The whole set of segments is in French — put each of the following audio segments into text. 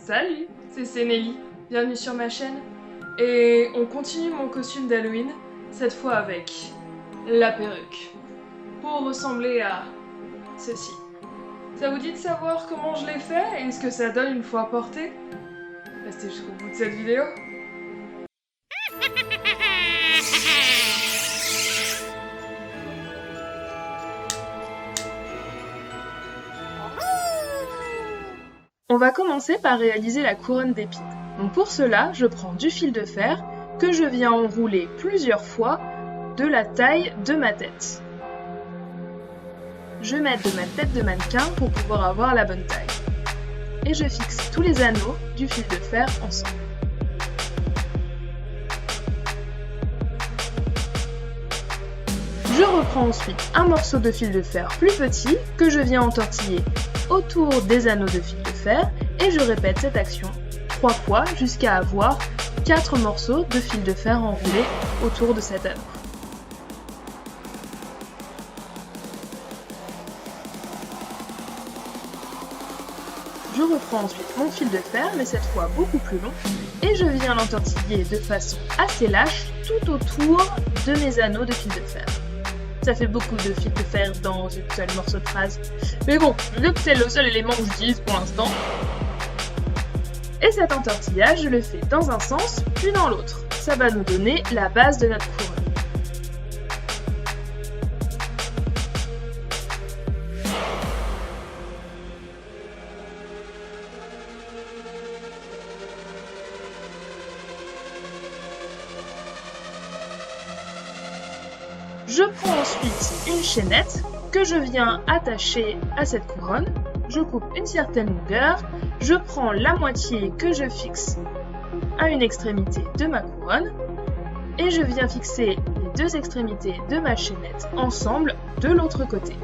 Salut, c'est Sénélie, bienvenue sur ma chaîne. Et on continue mon costume d'Halloween, cette fois avec la perruque, pour ressembler à ceci. Ça vous dit de savoir comment je l'ai fait et ce que ça donne une fois porté? Restez jusqu'au bout de cette vidéo. On va commencer par réaliser la couronne d'épines. Donc pour cela, je prends du fil de fer que je viens enrouler plusieurs fois de la taille de ma tête. Je mets de ma tête de mannequin pour pouvoir avoir la bonne taille. Et je fixe tous les anneaux du fil de fer ensemble. Je reprends ensuite un morceau de fil de fer plus petit que je viens entortiller autour des anneaux de fil de fer et je répète cette action 3 fois jusqu'à avoir 4 morceaux de fil de fer enroulés autour de cet anneau. Je reprends ensuite mon fil de fer, mais cette fois beaucoup plus long, et je viens l'entortiller de façon assez lâche tout autour de mes anneaux de fil de fer. Ça fait beaucoup de fil de fer dans une seule morceau de phrase. Mais bon, vu que c'est le seul élément que j'utilise pour l'instant. Et cet entortillage, je le fais dans un sens, puis dans l'autre. Ça va nous donner la base de notre couronne. Je prends ensuite une chaînette que je viens attacher à cette couronne. Je coupe une certaine longueur, je prends la moitié que je fixe à une extrémité de ma couronne et je viens fixer les deux extrémités de ma chaînette ensemble de l'autre côté.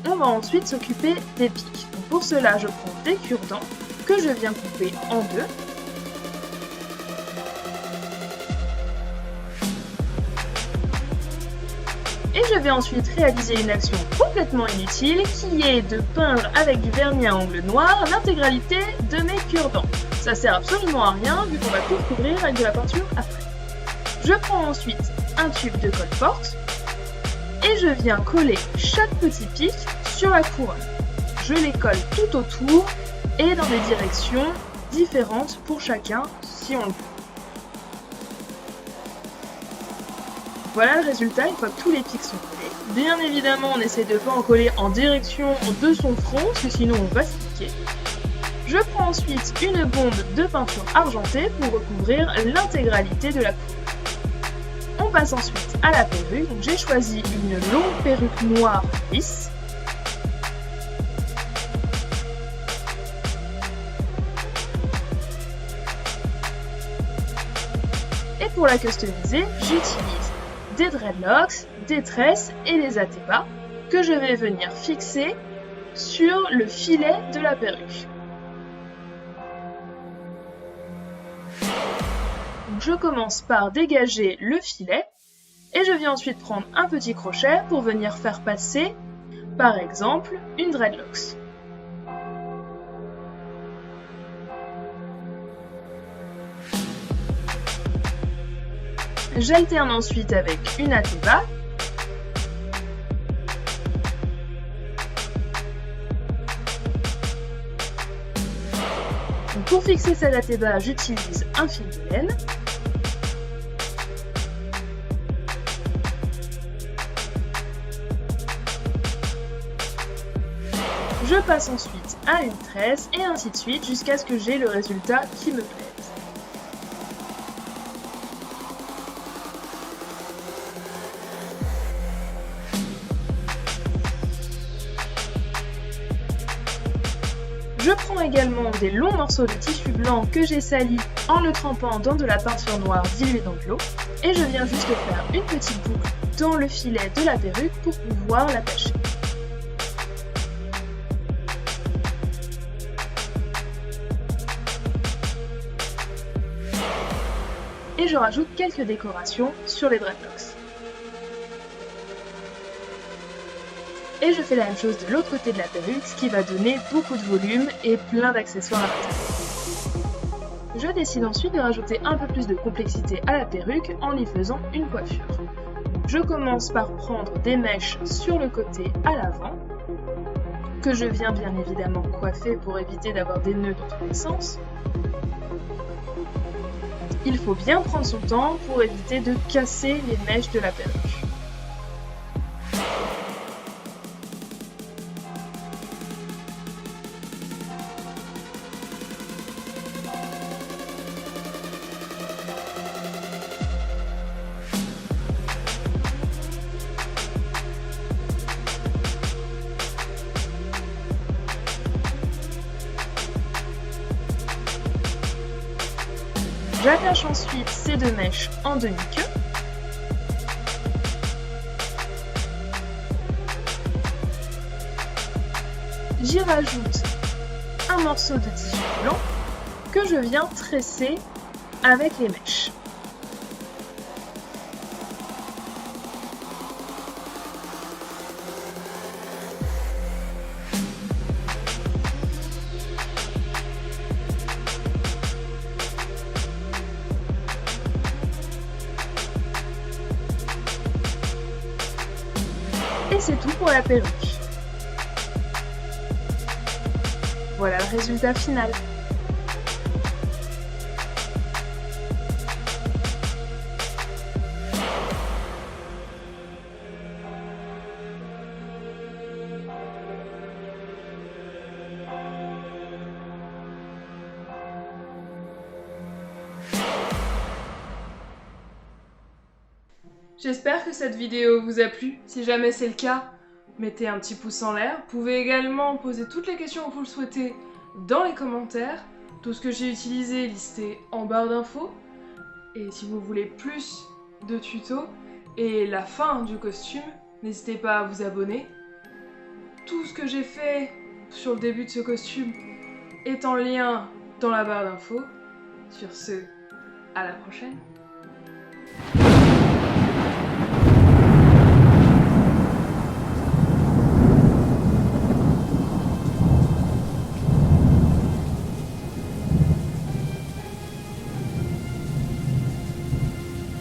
On va ensuite s'occuper des pics. Pour cela, je prends des cure-dents que je viens couper en deux. Et je vais ensuite réaliser une action complètement inutile qui est de peindre avec du vernis à ongles noirs l'intégralité de mes cure-dents. Ça sert absolument à rien vu qu'on va tout recouvrir avec de la peinture après. Je prends ensuite un tube de colle forte et je viens coller chaque petit pic sur la couronne. Je les colle tout autour et dans des directions différentes pour chacun si on le veut. Voilà le résultat une fois que tous les pics sont collés. Bien évidemment, on essaie de ne pas en coller en direction de son front, parce que sinon on va se piquer. Je prends ensuite une bombe de peinture argentée pour recouvrir l'intégralité de la couronne. On passe ensuite à la perruque. Donc j'ai choisi une longue perruque noire lisse. Et pour la customiser, j'utilise des dreadlocks, des tresses et des attébas que je vais venir fixer sur le filet de la perruque. Donc je commence par dégager le filet et je viens ensuite prendre un petit crochet pour venir faire passer, par exemple, une dreadlocks. J'alterne ensuite avec une atteba. Pour fixer cette atteba, j'utilise un fil de laine. Je passe ensuite à une tresse et ainsi de suite jusqu'à ce que j'ai le résultat qui me plaise. Je prends également des longs morceaux de tissu blanc que j'ai sali en le trempant dans de la peinture noire diluée dans de l'eau et je viens juste faire une petite boucle dans le filet de la perruque pour pouvoir l'attacher. Et je rajoute quelques décorations sur les dreadlocks. Et je fais la même chose de l'autre côté de la perruque, ce qui va donner beaucoup de volume et plein d'accessoires à l'intérieur. Je décide ensuite de rajouter un peu plus de complexité à la perruque en y faisant une coiffure. Je commence par prendre des mèches sur le côté à l'avant, que je viens bien évidemment coiffer pour éviter d'avoir des nœuds dans tous les sens. Il faut bien prendre son temps pour éviter de casser les mèches de la perruque. J'attache ensuite ces deux mèches en demi-queue. J'y rajoute un morceau de tissu blanc que je viens tresser avec les mèches. Et c'est tout pour la perruque. Voilà le résultat final. J'espère que cette vidéo vous a plu. Si jamais c'est le cas, mettez un petit pouce en l'air. Vous pouvez également poser toutes les questions que vous le souhaitez dans les commentaires. Tout ce que j'ai utilisé est listé en barre d'infos. Et si vous voulez plus de tutos et la fin du costume, n'hésitez pas à vous abonner. Tout ce que j'ai fait sur le début de ce costume est en lien dans la barre d'infos. Sur ce, à la prochaine.